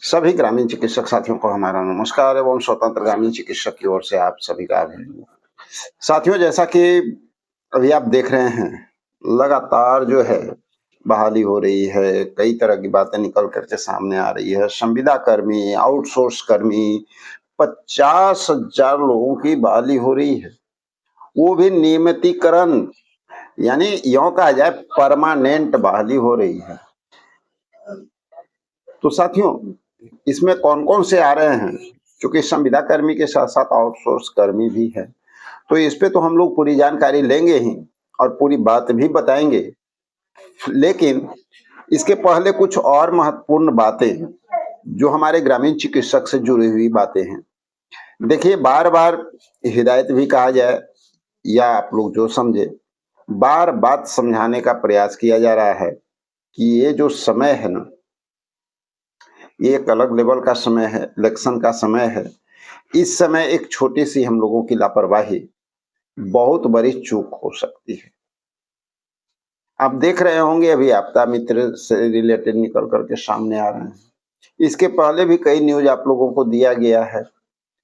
सभी ग्रामीण चिकित्सक साथियों को हमारा नमस्कार एवं स्वतंत्र ग्रामीण चिकित्सक की ओर से आप सभी का अभिनंदन। साथियों, जैसा कि अभी आप देख रहे हैं, लगातार जो है बहाली हो रही है, कई तरह की बातें निकल कर के सामने आ रही है। संविदा कर्मी, आउटसोर्स कर्मी, 50,000 लोगों की बहाली हो रही है, वो भी नियमितीकरण, यानी यों कहा जाए परमानेंट बहाली हो रही है। तो साथियों, इसमें कौन-कौन से आ रहे हैं? क्योंकि संविदा कर्मी के साथ-साथ आउटसोर्स कर्मी भी हैं। तो इस पे तो हम लोग पूरी जानकारी लेंगे ही और पूरी बात भी बताएँगे। लेकिन इसके पहले कुछ और महत्वपूर्ण बातें, जो हमारे ग्रामीण चिकित्सक से जुड़ी हुई बातें हैं। देखिए, बार-बार हिदायत भी कहा जाए या आप लोग जो समझे, बार बात समझाने का प्रयास किया जा रहा है कि ये जो समय है ना, ये एक अलग लेवल का समय है, इलेक्शन का समय है। इस समय एक छोटी-सी हम लोगों की लापरवाही बहुत बड़ी चूक हो सकती है। आप देख रहे होंगे अभी आपदा मित्र से रिलेटेड निकल कर के सामने आ रहे हैं। इसके पहले भी कई न्यूज़ आप लोगों को दिया गया है,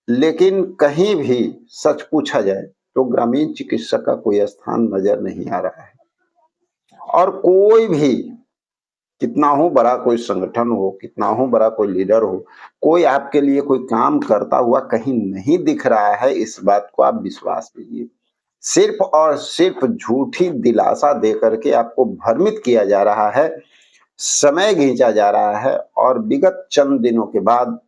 लेकिन कहीं भी सच पूछा जाए तो ग्रामीण चिकित्सक का कोई स्थान नज़र नहीं आ रहा है। और कोई भी, कितना हो बड़ा कोई संगठन हो, कितना हो बड़ा कोई लीडर हो, कोई आपके लिए कोई काम करता हुआ कहीं नहीं दिख रहा है, इस बात को आप विश्वास कीजिए। सिर्फ और सिर्फ झूठी दिलासा दे करके आपको भ्रमित किया जा रहा है, समय खींचा जा रहा है और विगत चंद दिनों के बाद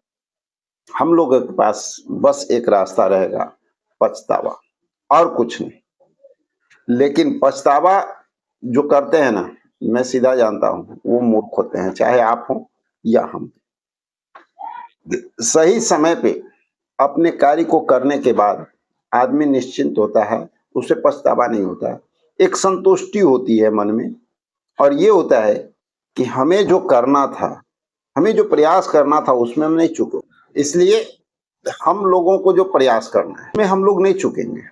हम लोगों के पास बस एक रास्ता रहेगा, पछतावा, और कुछ नहीं। लेकिन पछतावा जो करते हैं ना, मैं सीधा जानता हूँ, वो मूर्ख होते हैं, चाहे आप हो या हम। सही समय पे अपने कार्य को करने के बाद आदमी निश्चिंत होता है, उसे पछतावा नहीं होता है। एक संतुष्टि होती है मन में, और ये होता है कि हमें जो करना था, हमें जो प्रयास करना था, उसमें हम नहीं चूके। इसलिए हम लोगों को जो प्रयास करना है, उसमें हम लोग नहीं चूकेंगे,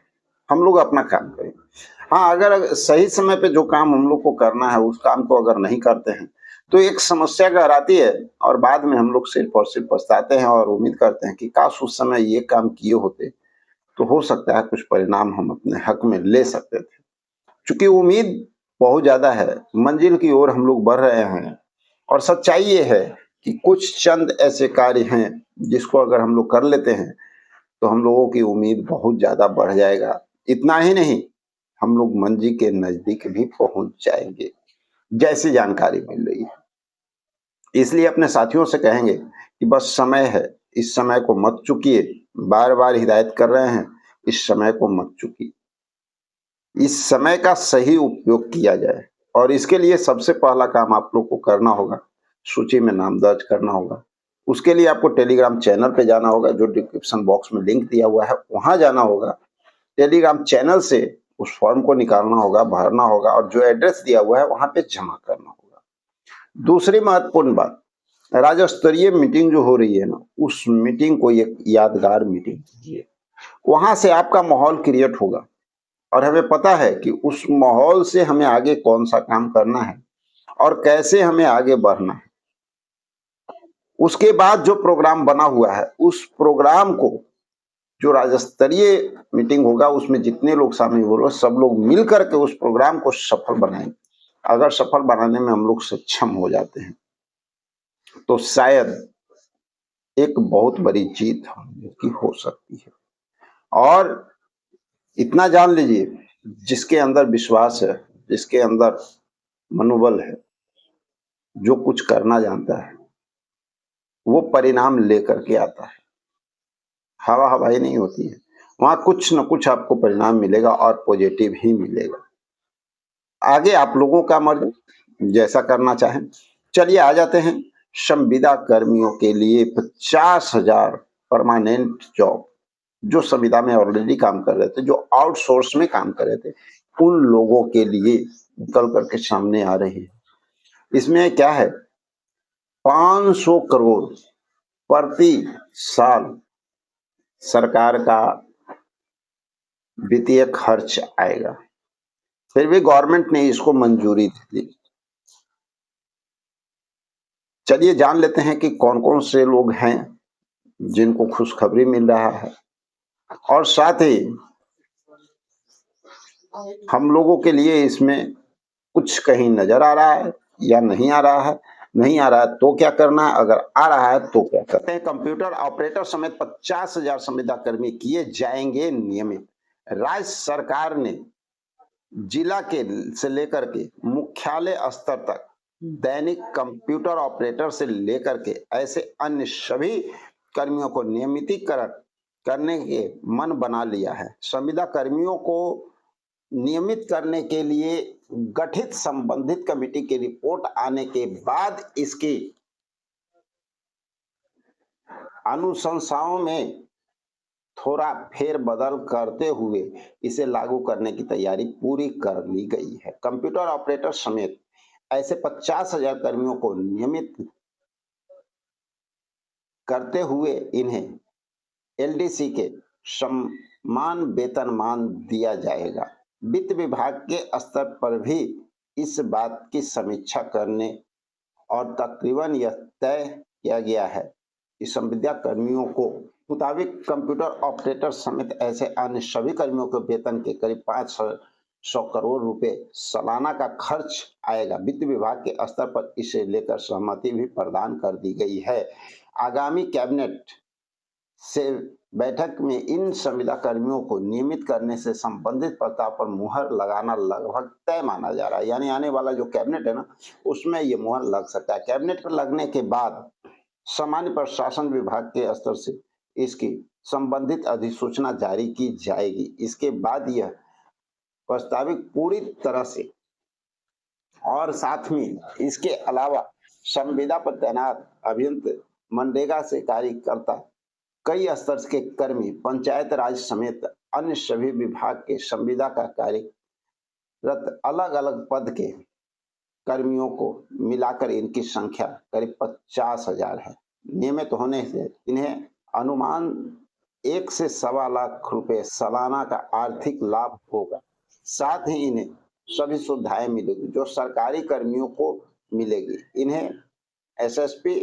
हम लोग अपना काम करेंगे। हाँ, अगर सही समय पे जो काम हम लोग को करना है, उस काम को अगर नहीं करते हैं, तो एक समस्या गहराती है और बाद में हम लोग सिर्फ और सिर्फ पछताते हैं और उम्मीद करते हैं कि काश उस समय ये काम किए होते, तो हो सकता है कुछ परिणाम हम अपने हक में ले सकते थे। चूँकि उम्मीद बहुत ज़्यादा है, मंजिल की ओर हम लोग बढ़ रहे हैं और सच्चाई ये है कि कुछ चंद ऐसे कार्य हैं, जिसको अगर हम लोग कर लेते हैं, तो हम लोगों की उम्मीद बहुत ज़्यादा बढ़ जाएगा। इतना ही नहीं, हम लोग मंजिल के नज़दीक भी पहुँच जाएँगे, जैसी जानकारी मिल रही है। इसलिए अपने साथियों से कहेंगे कि बस समय है, इस समय को मत चूकिए। बार-बार हिदायत कर रहे हैं, इस समय को मत चूकिए। इस समय का सही उपयोग किया जाए और इसके लिए सबसे पहला काम आप लोग को करना होगा, सूची में नाम दर्ज करना होगा। उसके लिए आपको टेलीग्राम चैनल पे जाना होगा, जो डिस्क्रिप्शन बॉक्स में लिंक दिया हुआ है, वहाँ जाना होगा। टेलीग्राम चैनल से उस फॉर्म को निकालना होगा, भरना होगा और जो एड्रेस दिया हुआ है, वहाँ पे जमा करना होगा। दूसरी महत्वपूर्ण बात, राज्य स्तरीय मीटिंग जो हो रही है ना, उस मीटिंग को एक यादगार मीटिंग कीजिए। वहाँ से आपका माहौल क्रिएट होगा और हमें पता है कि उस माहौल से हमें आगे कौन-सा काम करना है और कैसे हमें आगे बढ़ना है। उसके बाद जो प्रोग्राम बना हुआ है, उस प्रोग्राम को, जो राज्य स्तरीय मीटिंग होगा, उसमें जितने लोग शामिल होंगे, सब लोग मिल कर के उस प्रोग्राम को सफल बनाएँगे। अगर सफल बनाने में हम लोग सक्षम हो जाते हैं, तो शायद एक बहुत बड़ी जीत हम लोग की हो सकती है। और इतना जान लीजिए, जिसके अंदर विश्वास है, जिसके अंदर मनोबल है, जो कुछ करना जानता है, वो परिणाम लेकर के आता है। हवा-हवाई नहीं होती है। वहाँ कुछ न कुछ आपको परिणाम मिलेगा और पॉजिटिव ही मिलेगा। आगे आप लोगों का मर्ज़ी, जैसा करना चाहें। चलिए आ जाते हैं संविदा कर्मियों के लिए 50,000 परमानेंट जॉब, जो संविदा में ऑलरेडी काम कर रहे थे, जो आउटसोर्स में काम कर रहे थे, उन लोगों के लिए निकल कर के सामने आ रही है। इसमें क्या है, 500 करोड़ प्रति साल सरकार का वित्तीय खर्च आएगा। फिर भी गवर्नमेंट ने इसको मंजूरी दे दी। चलिए जान लेते हैं कि कौन-कौन से लोग हैं जिनको खुशखबरी मिल रहा है और साथ ही हम लोगों के लिए इसमें कुछ कहीं नज़र आ रहा है या नहीं आ रहा है? नहीं आ रहा है तो क्या करना है? अगर आ रहा है तो क्या करते हैं? कंप्यूटर ऑपरेटर समेत 50,000 संविदा कर्मी किए जाएंगे नियमित। राज्य सरकार ने जिला के से लेकर के मुख्यालय स्तर तक दैनिक कंप्यूटर ऑपरेटर से लेकर के ऐसे अन्य सभी कर्मियों को नियमितीकरण करने के मन बना लिया है। संविदा कर्मियों को नियमित करने के लिए गठित संबंधित कमेटी की रिपोर्ट आने के बाद इसकी अनुशंसाओं में थोड़ा फेरबदल करते हुए इसे लागू करने की तैयारी पूरी कर ली गई है। कंप्यूटर ऑपरेटर समेत ऐसे 50,000 कर्मियों को नियमित करते हुए इन्हें एलडीसी के समान वेतनमान दिया जाएगा। वित्त विभाग के स्तर पर भी इस बात की समीक्षा करने और तकरीबन यह तय किया गया है कि संविदा कर्मियों को मुताबिक कंप्यूटर ऑपरेटर समेत ऐसे अन्य सभी कर्मियों के वेतन के करीब 500 करोड़ रुपए सालाना का खर्च आएगा। वित्त विभाग के स्तर पर इसे लेकर सहमति भी प्रदान कर दी गई है। आगामी कैबिनेट से बैठक में इन संविदा कर्मियों को नियमित करने से संबंधित प्रस्ताव पर मुहर लगाना लगभग तय माना जा रहा है। यानी आने वाला जो कैबिनेट है ना, उसमें ये मुहर लग सकता है। कैबिनेट पर लगने के बाद सामान्य प्रशासन विभाग के स्तर से इसकी संबंधित अधिसूचना जारी की जाएगी। इसके बाद यह प्रस्तावित पूरी तरह से और साथ में इसके अलावा संविदा पर तैनात अभियंता, मनरेगा से कार्यकर्ता, कई स्तर के कर्मी, पंचायत राज समेत अन्य सभी विभाग के संविदा का कार्यरत अलग अलग पद के कर्मियों को मिलाकर इनकी संख्या करीब 50,000 है। नियमित होने से इन्हें अनुमान 1 से सवा लाख रुपए सालाना का आर्थिक लाभ होगा। साथ ही इन्हें सभी सुविधाएं मिलेगी जो सरकारी कर्मियों को मिलेगी। इन्हें एसएसपी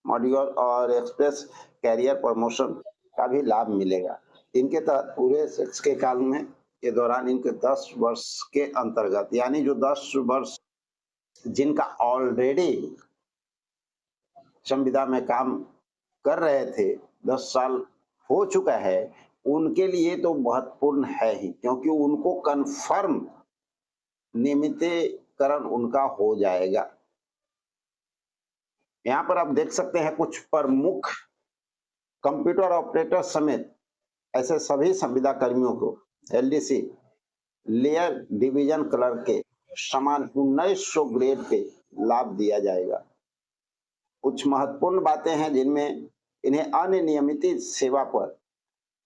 मॉड्यूल और एक्सप्रेस कैरियर प्रमोशन का भी लाभ मिलेगा। इनके तहत पूरे सेक्स के काल में के दौरान इनके 10 वर्ष के अंतर्गत, यानी जो 10 वर्ष जिनका ऑलरेडी संविदा में काम कर रहे थे, 10 साल हो चुका है, उनके लिए तो महत्वपूर्ण है ही, क्योंकि उनको कन्फर्म नियमितीकरण उनका हो जाएगा। यहाँ पर आप देख सकते हैं कुछ प्रमुख कंप्यूटर ऑपरेटर समेत ऐसे सभी संविदा कर्मियों को एलडीसी लेयर डिवीजन क्लर्क के समान 1900 ग्रेड पे लाभ दिया जाएगा। कुछ महत्वपूर्ण बातें हैं जिनमें इन्हें अन्य नियमित सेवा पर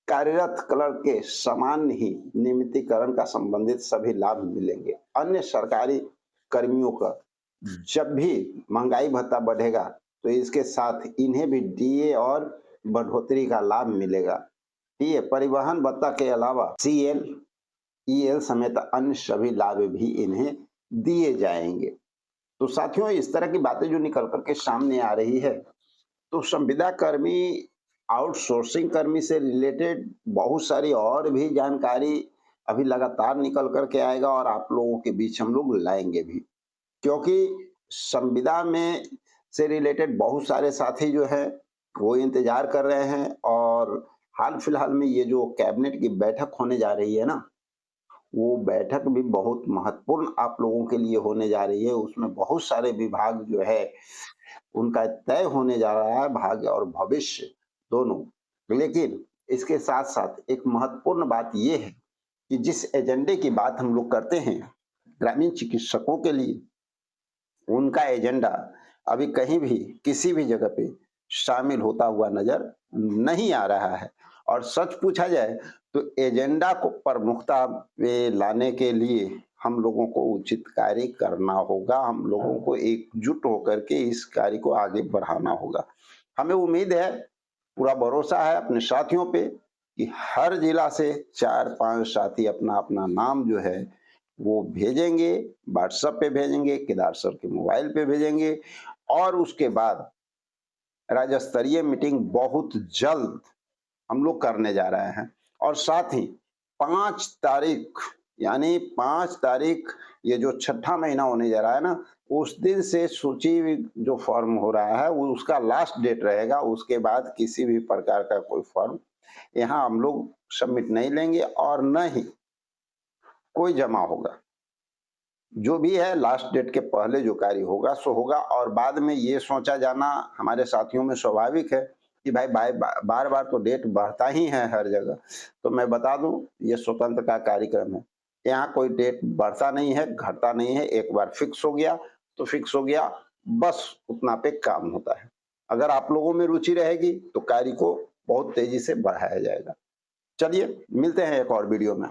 कार्यरत क्लर्क के समान ही नियमितीकरण का संबंधित सभी लाभ मिलेंगे। अन्य सरकारी कर्मियों का जब भी महंगाई भत्ता बढ़ेगा तो इसके साथ इन्हें भी डीए और बढ़ोतरी का लाभ मिलेगा। डीए परिवहन भत्ता के अलावा सीएल, ईएल समेत अन्य सभी लाभ भी इन्हें दिए जाएंगे। तो साथियों, इस तरह की बातें जो निकल करके सामने आ रही है, तो संविदा कर्मी, आउटसोर्सिंग कर्मी से रिलेटेड बहुत सारी और भी जानकारी अभी लगातार निकल करके आएगा और आप लोगों के बीच हम लोग लाएंगे भी, क्योंकि संविदा में से रिलेटेड बहुत सारे साथी जो है वो इंतजार कर रहे हैं। और हाल फिलहाल में ये जो कैबिनेट की बैठक होने जा रही है ना, वो बैठक भी बहुत महत्वपूर्ण आप लोगों के लिए होने जा रही है। उसमें बहुत सारे विभाग जो है उनका तय होने जा रहा है, भाग्य और भविष्य दोनों। लेकिन इसके साथ साथ एक महत्वपूर्ण बात ये है कि जिस एजेंडे की बात हम लोग करते हैं ग्रामीण चिकित्सकों के लिए, उनका एजेंडा अभी कहीं भी किसी भी जगह पे शामिल होता हुआ नजर नहीं आ रहा है। और सच पूछा जाए तो एजेंडा को प्रमुखता में लाने के लिए हम लोगों को उचित कार्य करना होगा। हम लोगों को एकजुट होकर के इस कार्य को आगे बढ़ाना होगा। हमें उम्मीद है, पूरा भरोसा है अपने साथियों पे कि हर जिला से 4-5 साथी अपना अपना नाम जो है वो भेजेंगे, व्हाट्सएप पे भेजेंगे, केदार सर के मोबाइल पे भेजेंगे और उसके बाद राज्य स्तरीय मीटिंग बहुत जल्द हम लोग करने जा रहे हैं। और साथ ही 5 तारीख यानी 5 तारीख ये जो छठा महीना होने जा रहा है ना, उस दिन से सूची जो फॉर्म हो रहा है वो उसका लास्ट डेट रहेगा। उसके बाद किसी भी प्रकार का कोई फॉर्म यहाँ हम लोग सबमिट नहीं लेंगे और न ही कोई जमा होगा। जो भी है लास्ट डेट के पहले जो कार्य होगा सो होगा। और बाद में ये सोचा जाना हमारे साथियों में स्वाभाविक है कि भाई बार बार तो डेट बढ़ता ही है हर जगह। तो मैं बता दूं ये स्वतंत्र का कार्यक्रम है, यहाँ कोई डेट बढ़ता नहीं है घटता नहीं है। एक बार फिक्स हो गया तो फिक्स हो गया, बस उतना पे काम होता है। अगर आप लोगों में रुचि रहेगी तो कार्य को बहुत तेजी से बढ़ाया जाएगा। चलिए मिलते हैं एक और वीडियो में।